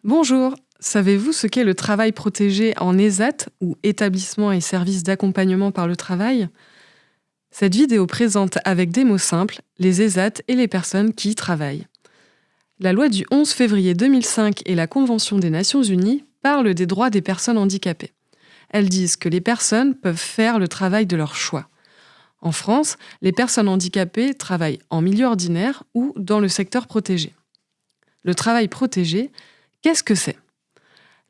Bonjour, savez-vous ce qu'est le travail protégé en ESAT ou établissement et services d'accompagnement par le travail? Cette vidéo présente avec des mots simples les ESAT et les personnes qui y travaillent. La loi du 11 février 2005 et la Convention des Nations Unies parlent des droits des personnes handicapées. Elles disent que les personnes peuvent faire le travail de leur choix. En France, les personnes handicapées travaillent en milieu ordinaire ou dans le secteur protégé. Le travail protégé, qu'est-ce que c'est?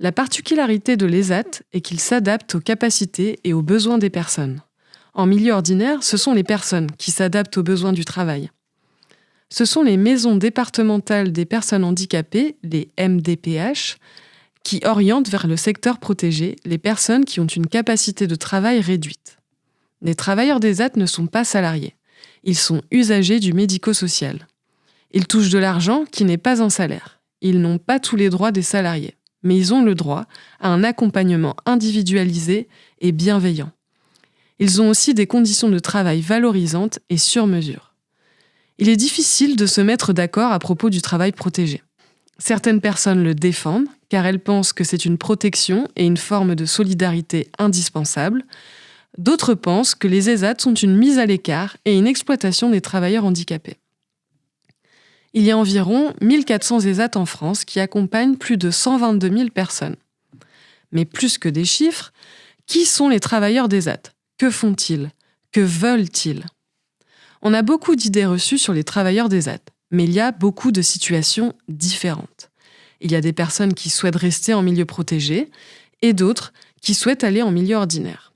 La particularité de l'ESAT est qu'il s'adapte aux capacités et aux besoins des personnes. En milieu ordinaire, ce sont les personnes qui s'adaptent aux besoins du travail. Ce sont les maisons départementales des personnes handicapées, les MDPH, qui orientent vers le secteur protégé les personnes qui ont une capacité de travail réduite. Les travailleurs d'ESAT ne sont pas salariés. Ils sont usagers du médico-social. Ils touchent de l'argent qui n'est pas un salaire. Ils n'ont pas tous les droits des salariés, mais ils ont le droit à un accompagnement individualisé et bienveillant. Ils ont aussi des conditions de travail valorisantes et sur mesure. Il est difficile de se mettre d'accord à propos du travail protégé. Certaines personnes le défendent, car elles pensent que c'est une protection et une forme de solidarité indispensable. D'autres pensent que les ESAT sont une mise à l'écart et une exploitation des travailleurs handicapés. Il y a environ 1400 ESAT en France qui accompagnent plus de 122 000 personnes. Mais plus que des chiffres, qui sont les travailleurs d'ESAT? Que font-ils? Que veulent-ils? On a beaucoup d'idées reçues sur les travailleurs d'ESAT, mais il y a beaucoup de situations différentes. Il y a des personnes qui souhaitent rester en milieu protégé et d'autres qui souhaitent aller en milieu ordinaire.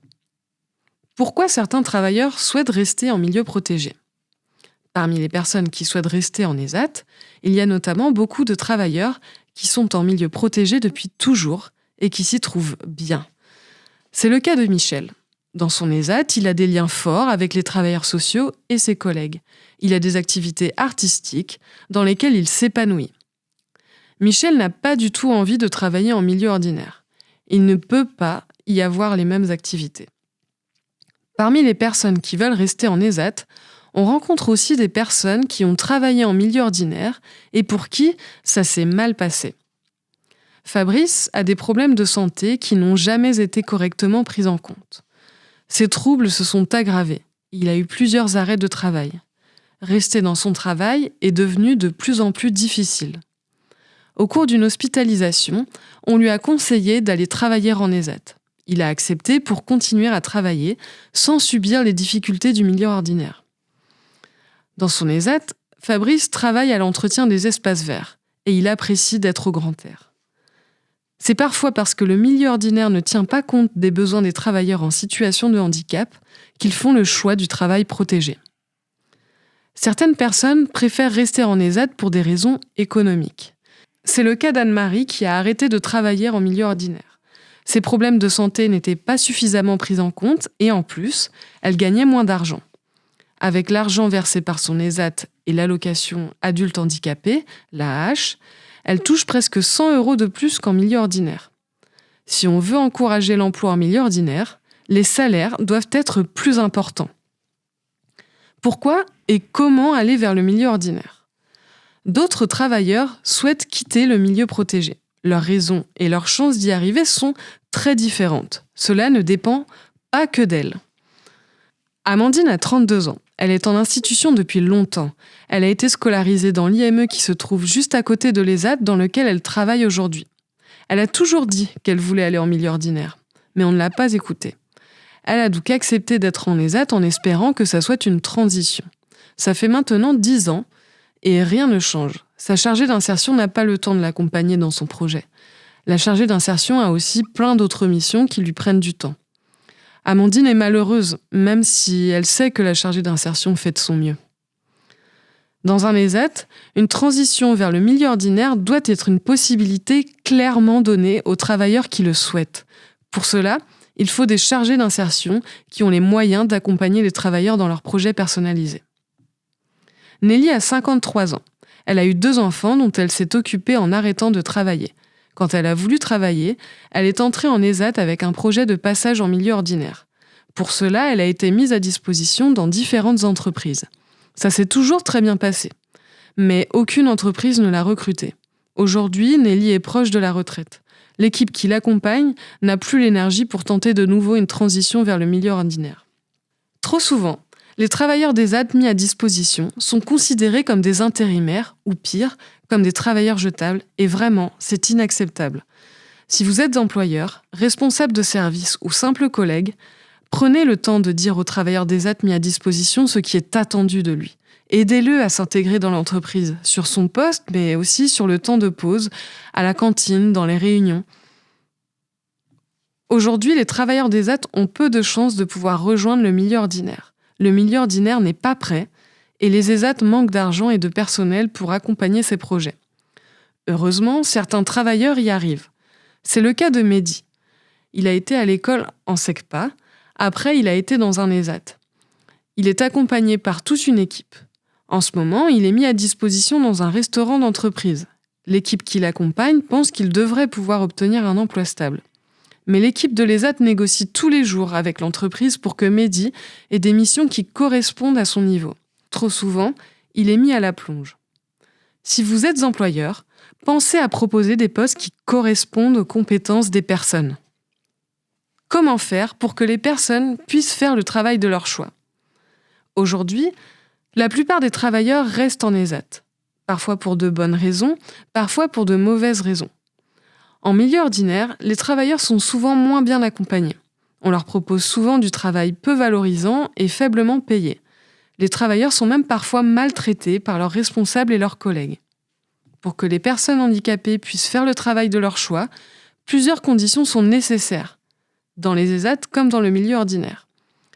Pourquoi certains travailleurs souhaitent rester en milieu protégé? Parmi les personnes qui souhaitent rester en ESAT, il y a notamment beaucoup de travailleurs qui sont en milieu protégé depuis toujours et qui s'y trouvent bien. C'est le cas de Michel. Dans son ESAT, il a des liens forts avec les travailleurs sociaux et ses collègues. Il a des activités artistiques dans lesquelles il s'épanouit. Michel n'a pas du tout envie de travailler en milieu ordinaire. Il ne peut pas y avoir les mêmes activités. Parmi les personnes qui veulent rester en ESAT, on rencontre aussi des personnes qui ont travaillé en milieu ordinaire et pour qui ça s'est mal passé. Fabrice a des problèmes de santé qui n'ont jamais été correctement pris en compte. Ses troubles se sont aggravés. Il a eu plusieurs arrêts de travail. Rester dans son travail est devenu de plus en plus difficile. Au cours d'une hospitalisation, on lui a conseillé d'aller travailler en ESAT. Il a accepté pour continuer à travailler sans subir les difficultés du milieu ordinaire. Dans son ESAT, Fabrice travaille à l'entretien des espaces verts et il apprécie d'être au grand air. C'est parfois parce que le milieu ordinaire ne tient pas compte des besoins des travailleurs en situation de handicap qu'ils font le choix du travail protégé. Certaines personnes préfèrent rester en ESAT pour des raisons économiques. C'est le cas d'Anne-Marie qui a arrêté de travailler en milieu ordinaire. Ses problèmes de santé n'étaient pas suffisamment pris en compte et en plus, elle gagnait moins d'argent. Avec l'argent versé par son ESAT et l'allocation adulte handicapé, l'AAH, elle touche presque 100 € de plus qu'en milieu ordinaire. Si on veut encourager l'emploi en milieu ordinaire, les salaires doivent être plus importants. Pourquoi et comment aller vers le milieu ordinaire? D'autres travailleurs souhaitent quitter le milieu protégé. Leurs raisons et leurs chances d'y arriver sont très différentes. Cela ne dépend pas que d'elles. Amandine a 32 ans. Elle est en institution depuis longtemps. Elle a été scolarisée dans l'IME qui se trouve juste à côté de l'ESAT dans lequel elle travaille aujourd'hui. Elle a toujours dit qu'elle voulait aller en milieu ordinaire, mais on ne l'a pas écoutée. Elle a donc accepté d'être en ESAT en espérant que ça soit une transition. Ça fait maintenant 10 ans et rien ne change. Sa chargée d'insertion n'a pas le temps de l'accompagner dans son projet. La chargée d'insertion a aussi plein d'autres missions qui lui prennent du temps. Amandine est malheureuse, même si elle sait que la chargée d'insertion fait de son mieux. Dans un ESAT, une transition vers le milieu ordinaire doit être une possibilité clairement donnée aux travailleurs qui le souhaitent. Pour cela, il faut des chargés d'insertion qui ont les moyens d'accompagner les travailleurs dans leurs projets personnalisés. Nelly a 53 ans. Elle a eu 2 enfants dont elle s'est occupée en arrêtant de travailler. Quand elle a voulu travailler, elle est entrée en ESAT avec un projet de passage en milieu ordinaire. Pour cela, elle a été mise à disposition dans différentes entreprises. Ça s'est toujours très bien passé. Mais aucune entreprise ne l'a recrutée. Aujourd'hui, Nelly est proche de la retraite. L'équipe qui l'accompagne n'a plus l'énergie pour tenter de nouveau une transition vers le milieu ordinaire. Trop souvent, les travailleurs d'ESAT mis à disposition sont considérés comme des intérimaires, ou pire, comme des travailleurs jetables, et vraiment, c'est inacceptable. Si vous êtes employeur, responsable de service ou simple collègue, prenez le temps de dire aux travailleurs d'ESAT mis à disposition ce qui est attendu de lui. Aidez-le à s'intégrer dans l'entreprise, sur son poste, mais aussi sur le temps de pause, à la cantine, dans les réunions. Aujourd'hui, les travailleurs d'ESAT ont peu de chances de pouvoir rejoindre le milieu ordinaire. Le milieu ordinaire n'est pas prêt et les ESAT manquent d'argent et de personnel pour accompagner ces projets. Heureusement, certains travailleurs y arrivent. C'est le cas de Mehdi. Il a été à l'école en SECPA, après il a été dans un ESAT. Il est accompagné par toute une équipe. En ce moment, il est mis à disposition dans un restaurant d'entreprise. L'équipe qui l'accompagne pense qu'il devrait pouvoir obtenir un emploi stable. Mais l'équipe de l'ESAT négocie tous les jours avec l'entreprise pour que Mehdi ait des missions qui correspondent à son niveau. Trop souvent, il est mis à la plonge. Si vous êtes employeur, pensez à proposer des postes qui correspondent aux compétences des personnes. Comment faire pour que les personnes puissent faire le travail de leur choix ? Aujourd'hui, la plupart des travailleurs restent en ESAT, parfois pour de bonnes raisons, parfois pour de mauvaises raisons. En milieu ordinaire, les travailleurs sont souvent moins bien accompagnés. On leur propose souvent du travail peu valorisant et faiblement payé. Les travailleurs sont même parfois maltraités par leurs responsables et leurs collègues. Pour que les personnes handicapées puissent faire le travail de leur choix, plusieurs conditions sont nécessaires, dans les ESAT comme dans le milieu ordinaire.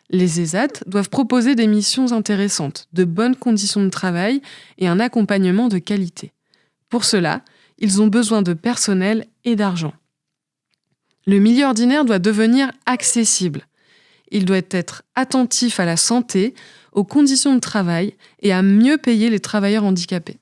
Les ESAT doivent proposer des missions intéressantes, de bonnes conditions de travail et un accompagnement de qualité. Pour cela, ils ont besoin de personnel et d'argent. Le milieu ordinaire doit devenir accessible. Il doit être attentif à la santé, aux conditions de travail et à mieux payer les travailleurs handicapés.